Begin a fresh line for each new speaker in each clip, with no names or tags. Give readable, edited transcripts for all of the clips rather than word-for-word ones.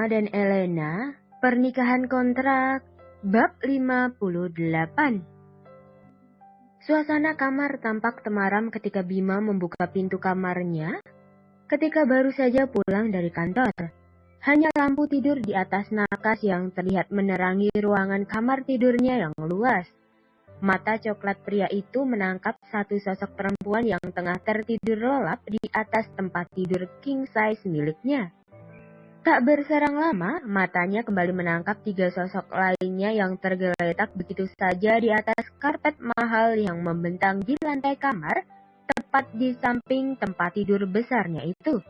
dan Elena, Pernikahan Kontrak, Bab 58. Suasana kamar tampak temaram ketika Bima membuka pintu kamarnya ketika baru saja pulang dari kantor. Hanya lampu tidur di atas nakas yang terlihat menerangi ruangan kamar tidurnya yang luas. Mata coklat pria itu menangkap satu sosok perempuan yang tengah tertidur lelap di atas tempat tidur king size miliknya. Tak berserang lama, matanya kembali menangkap tiga sosok lainnya yang tergeletak begitu saja di atas karpet mahal yang membentang di lantai kamar, tepat di samping tempat tidur besarnya itu.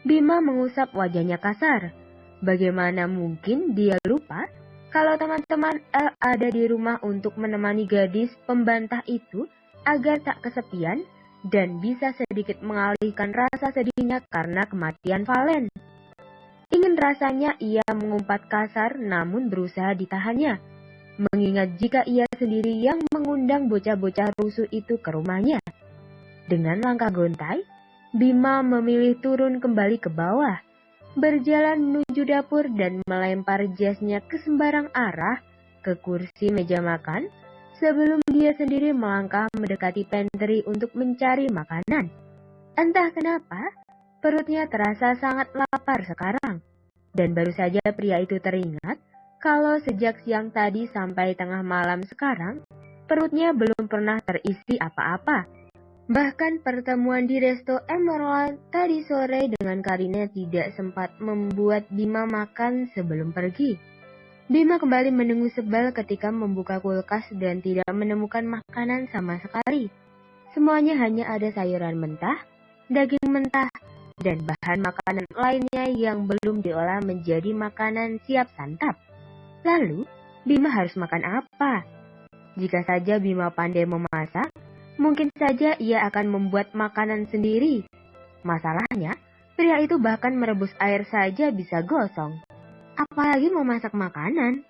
Bima mengusap wajahnya kasar. Bagaimana mungkin dia lupa kalau teman-teman El ada di rumah untuk menemani gadis pembantah itu agar tak kesepian dan bisa sedikit mengalihkan rasa sedihnya karena kematian Valen. Ingin rasanya ia mengumpat kasar namun berusaha ditahannya, mengingat jika ia sendiri yang mengundang bocah-bocah rusuh itu ke rumahnya. Dengan langkah gontai, Bima memilih turun kembali ke bawah, berjalan menuju dapur dan melempar jasnya ke sembarang arah ke kursi meja makan, sebelum dia sendiri melangkah mendekati pantry untuk mencari makanan. Entah kenapa, perutnya terasa sangat lapar sekarang, dan baru saja pria itu teringat kalau sejak siang tadi sampai tengah malam sekarang, perutnya belum pernah terisi apa-apa. Bahkan pertemuan di Resto Emerald tadi sore dengan Karina tidak sempat membuat Bima makan sebelum pergi. Bima kembali mendengus sebal ketika membuka kulkas dan tidak menemukan makanan sama sekali. Semuanya hanya ada sayuran mentah, daging mentah, dan bahan makanan lainnya yang belum diolah menjadi makanan siap santap. Lalu, Bima harus makan apa? Jika saja Bima pandai memasak, mungkin saja ia akan membuat makanan sendiri. Masalahnya, pria itu bahkan merebus air saja bisa gosong. Apalagi memasak makanan.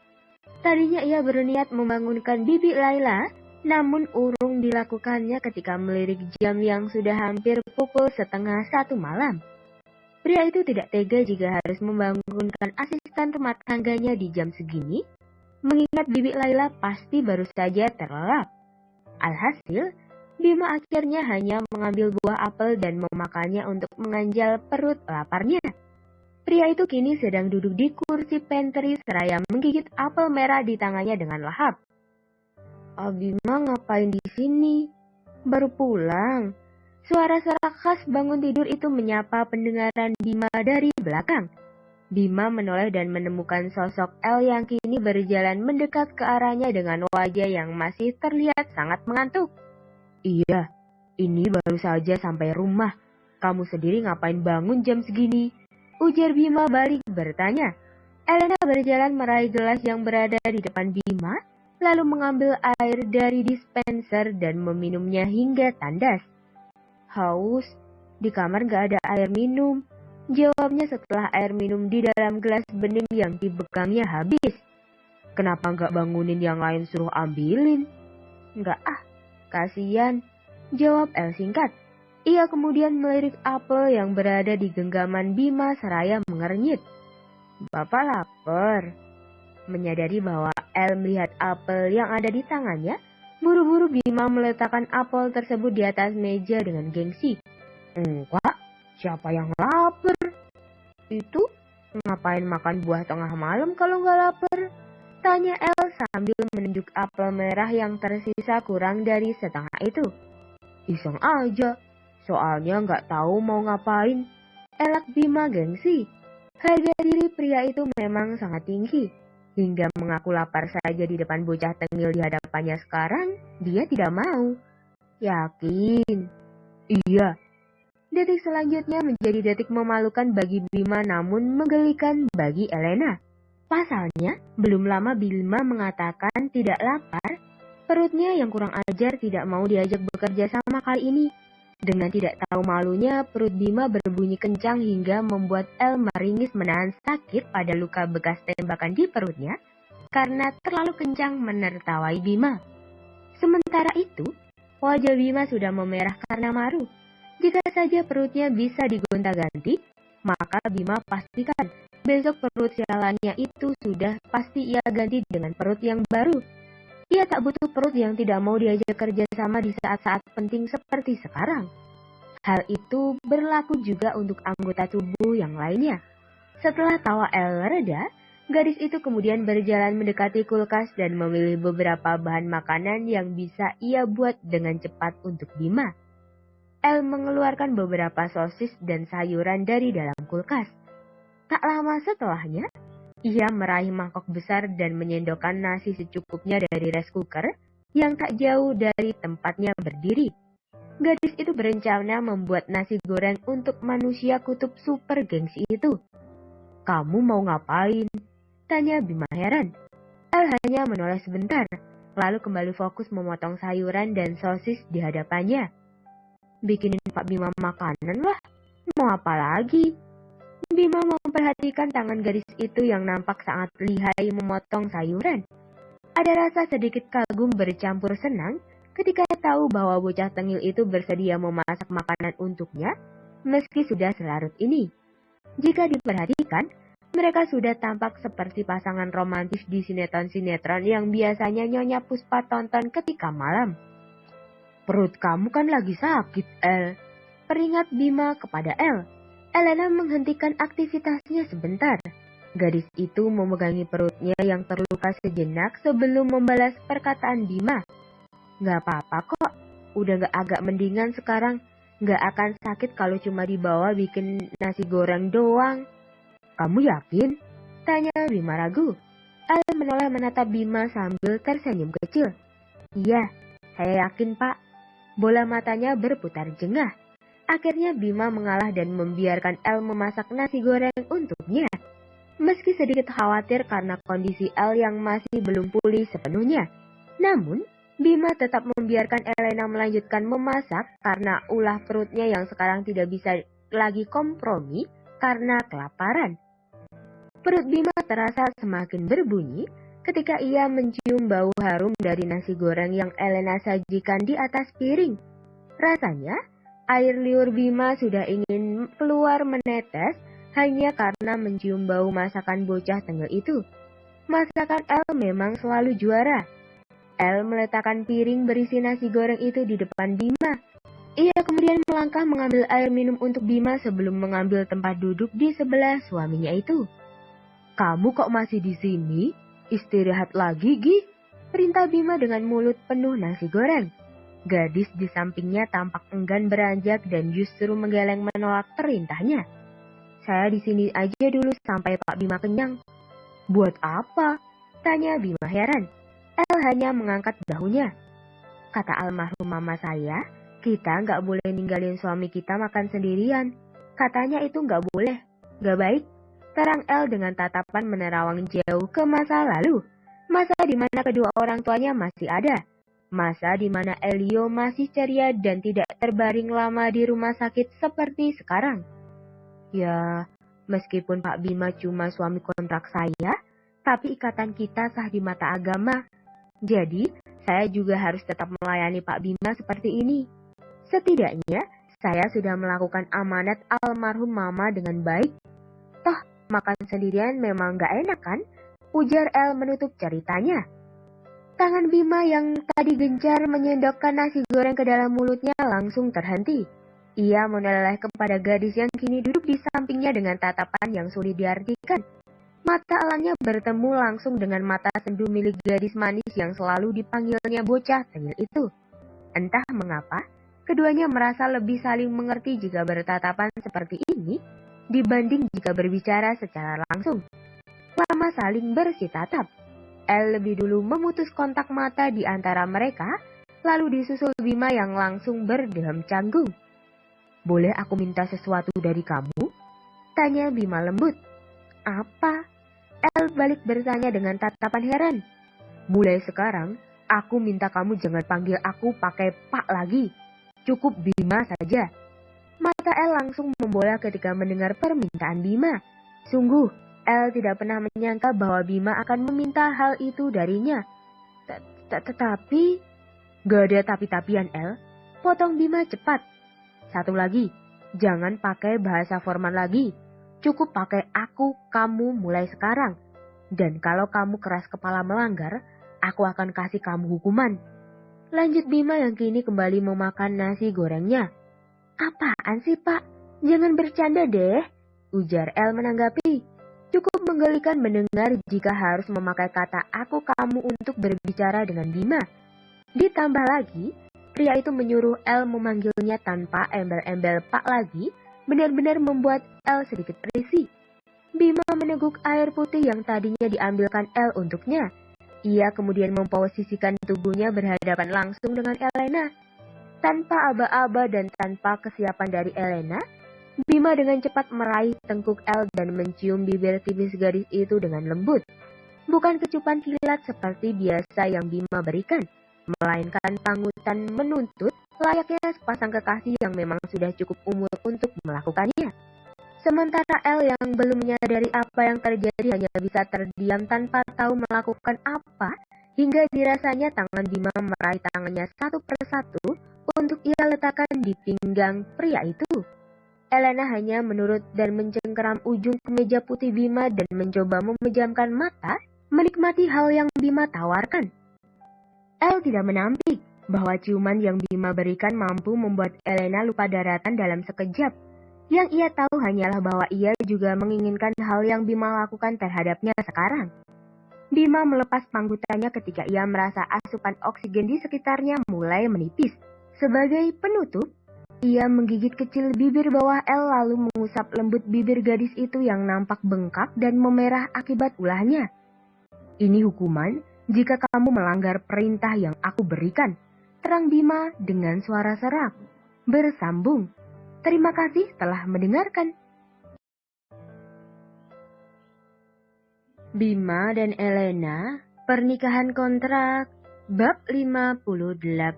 Tadinya ia berniat membangunkan Bibi Laila, namun urung dilakukannya ketika melirik jam yang sudah hampir pukul 12:30 malam. Pria itu tidak tega jika harus membangunkan asisten rumah tangganya di jam segini, mengingat Bibi Laila pasti baru saja terlelap. Alhasil, Bima akhirnya hanya mengambil buah apel dan memakannya untuk menganjal perut laparnya. Pria itu kini sedang duduk di kursi pantry seraya menggigit apel merah di tangannya dengan lahap. Bima ngapain di sini? Baru pulang. Suara-suara khas bangun tidur itu menyapa pendengaran Bima dari belakang. Bima menoleh dan menemukan sosok El yang kini berjalan mendekat ke arahnya dengan wajah yang masih terlihat sangat mengantuk. Iya, ini baru saja sampai rumah. Kamu sendiri ngapain bangun jam segini? Ujar Bima balik bertanya. Elena berjalan meraih gelas yang berada di depan Bima, lalu mengambil air dari dispenser dan meminumnya hingga tandas. Haus, di kamar gak ada air minum, jawabnya setelah air minum di dalam gelas bening yang dibekangnya habis. Kenapa gak bangunin yang lain suruh ambilin? Enggak kasihan, jawab El singkat. Ia kemudian melirik apel yang berada di genggaman Bima seraya mengernyit. Bapak lapar. Menyadari bahwa El melihat apel yang ada di tangannya, buru-buru Bima meletakkan apel tersebut di atas meja dengan gengsi. Enggak, siapa yang lapar? Itu ngapain makan buah tengah malam kalau nggak lapar? Tanya El sambil menunjuk apel merah yang tersisa kurang dari setengah itu. Iseng aja, soalnya nggak tahu mau ngapain. Elak Bima gengsi. Harga diri pria itu memang sangat tinggi. Hingga mengaku lapar saja di depan bocah tengil di hadapannya sekarang, dia tidak mau. Yakin? Iya. Detik selanjutnya menjadi detik memalukan bagi Bima namun menggelikan bagi Elena. Pasalnya, belum lama Bima mengatakan tidak lapar, perutnya yang kurang ajar tidak mau diajak bekerja sama kali ini. Dengan tidak tahu malunya, perut Bima berbunyi kencang hingga membuat El meringis menahan sakit pada luka bekas tembakan di perutnya karena terlalu kencang menertawai Bima. Sementara itu, wajah Bima sudah memerah karena maru. Jika saja perutnya bisa digonta-ganti, maka Bima pastikan besok perut sialannya itu sudah pasti ia ganti dengan perut yang baru. Ia tak butuh perut yang tidak mau diajak kerja sama di saat-saat penting seperti sekarang. Hal itu berlaku juga untuk anggota tubuh yang lainnya. Setelah tawa El reda, gadis itu kemudian berjalan mendekati kulkas dan memilih beberapa bahan makanan yang bisa ia buat dengan cepat untuk Bima. El mengeluarkan beberapa sosis dan sayuran dari dalam kulkas. Tak lama setelahnya, ia meraih mangkok besar dan menyendokkan nasi secukupnya dari rice cooker yang tak jauh dari tempatnya berdiri. Gadis itu berencana membuat nasi goreng untuk manusia kutub super gengsi itu. "Kamu mau ngapain?" tanya Bima heran. El hanya menoleh sebentar, lalu kembali fokus memotong sayuran dan sosis di hadapannya. "Bikinin Pak Bima makanan lah, mau apa lagi?" Bima memperhatikan tangan gadis itu yang nampak sangat lihai memotong sayuran. Ada rasa sedikit kagum bercampur senang ketika tahu bahwa bocah tengil itu bersedia memasak makanan untuknya, meski sudah selarut ini. Jika diperhatikan, mereka sudah tampak seperti pasangan romantis di sinetron-sinetron yang biasanya Nyonya Puspa tonton ketika malam. "Perut kamu kan lagi sakit, El," peringat Bima kepada El. Elena menghentikan aktivitasnya sebentar. Gadis itu memegangi perutnya yang terluka sejenak sebelum membalas perkataan Bima. "Gak apa-apa kok, udah agak mendingan sekarang. Gak akan sakit kalau cuma dibawa bikin nasi goreng doang." "Kamu yakin?" tanya Bima ragu. El menoleh menatap Bima sambil tersenyum kecil. "Iya, saya yakin Pak." Bola matanya berputar jengah. Akhirnya Bima mengalah dan membiarkan El memasak nasi goreng untuknya. Meski sedikit khawatir karena kondisi El yang masih belum pulih sepenuhnya. Namun, Bima tetap membiarkan Elena melanjutkan memasak karena ulah perutnya yang sekarang tidak bisa lagi kompromi karena kelaparan. Perut Bima terasa semakin berbunyi ketika ia mencium bau harum dari nasi goreng yang Elena sajikan di atas piring. Rasanya, air liur Bima sudah ingin keluar menetes hanya karena mencium bau masakan bocah tengil itu. Masakan El memang selalu juara. El meletakkan piring berisi nasi goreng itu di depan Bima. Ia kemudian melangkah mengambil air minum untuk Bima sebelum mengambil tempat duduk di sebelah suaminya itu. "Kamu kok masih di sini? Istirahat lagi, Gi?" perintah Bima dengan mulut penuh nasi goreng. Gadis di sampingnya tampak enggan beranjak dan justru menggeleng menolak perintahnya. "Saya di sini aja dulu sampai Pak Bima kenyang." "Buat apa?" tanya Bima heran. El hanya mengangkat bahunya. "Kata almarhum mama saya, kita nggak boleh ninggalin suami kita makan sendirian. Katanya itu nggak boleh, nggak baik." Terang El dengan tatapan menerawang jauh ke masa lalu. Masa di mana kedua orang tuanya masih ada. Masa di mana Elio masih ceria dan tidak terbaring lama di rumah sakit seperti sekarang. "Ya, meskipun Pak Bima cuma suami kontrak saya, tapi ikatan kita sah di mata agama. Jadi, saya juga harus tetap melayani Pak Bima seperti ini. Setidaknya, saya sudah melakukan amanat almarhum mama dengan baik. Toh, makan sendirian memang gak enak kan?" ujar El menutup ceritanya. Tangan Bima yang tadi gencar menyendokkan nasi goreng ke dalam mulutnya langsung terhenti. Ia menoleh kepada gadis yang kini duduk di sampingnya dengan tatapan yang sulit diartikan. Mata elangnya bertemu langsung dengan mata sendu milik gadis manis yang selalu dipanggilnya bocah tengil itu. Entah mengapa, keduanya merasa lebih saling mengerti jika bertatapan seperti ini dibanding jika berbicara secara langsung. Lama saling bersitatap. El lebih dulu memutus kontak mata di antara mereka, lalu disusul Bima yang langsung berdeham canggung. "Boleh aku minta sesuatu dari kamu?" tanya Bima lembut. "Apa?" El balik bertanya dengan tatapan heran. "Mulai sekarang, aku minta kamu jangan panggil aku pakai Pak lagi. Cukup Bima saja." Mata El langsung membola ketika mendengar permintaan Bima. Sungguh, El tidak pernah menyangka bahwa Bima akan meminta hal itu darinya. Tetapi, "Gak ada tapi-tapian, El," potong Bima cepat. "Satu lagi, jangan pakai bahasa formal lagi. Cukup pakai aku, kamu mulai sekarang. Dan kalau kamu keras kepala melanggar, aku akan kasih kamu hukuman. Lanjut Bima yang kini kembali memakan nasi gorengnya. Apaan sih Pak? Jangan bercanda deh, ujar El menanggapi. Cukup menggelikan mendengar jika harus memakai kata aku kamu untuk berbicara dengan Bima. Ditambah lagi, pria itu menyuruh El memanggilnya tanpa embel-embel Pak lagi, benar-benar membuat El sedikit risih. Bima meneguk air putih yang tadinya diambilkan El untuknya. Ia kemudian memposisikan tubuhnya berhadapan langsung dengan Elena. Tanpa aba-aba dan tanpa kesiapan dari Elena, Bima dengan cepat meraih tengkuk El dan mencium bibir tipis gadis itu dengan lembut. Bukan kecupan kilat seperti biasa yang Bima berikan, melainkan pangutan menuntut layaknya sepasang kekasih yang memang sudah cukup umur untuk melakukannya. Sementara El yang belum menyadari apa yang terjadi hanya bisa terdiam tanpa tahu melakukan apa, hingga dirasanya tangan Bima meraih tangannya satu persatu untuk ia letakkan di pinggang pria itu. Elena hanya menurut dan mencengkeram ujung kemeja putih Bima dan mencoba memejamkan mata, menikmati hal yang Bima tawarkan. El tidak menampik bahwa ciuman yang Bima berikan mampu membuat Elena lupa daratan dalam sekejap. Yang ia tahu hanyalah bahwa ia juga menginginkan hal yang Bima lakukan terhadapnya sekarang. Bima melepas panggutannya ketika ia merasa asupan oksigen di sekitarnya mulai menipis. Sebagai penutup, ia menggigit kecil bibir bawah El lalu mengusap lembut bibir gadis itu yang nampak bengkak dan memerah akibat ulahnya. Ini hukuman jika kamu melanggar perintah yang aku berikan, terang Bima dengan suara serak. Bersambung. Terima kasih telah mendengarkan. Bima dan Elena, Pernikahan Kontrak, Bab 58.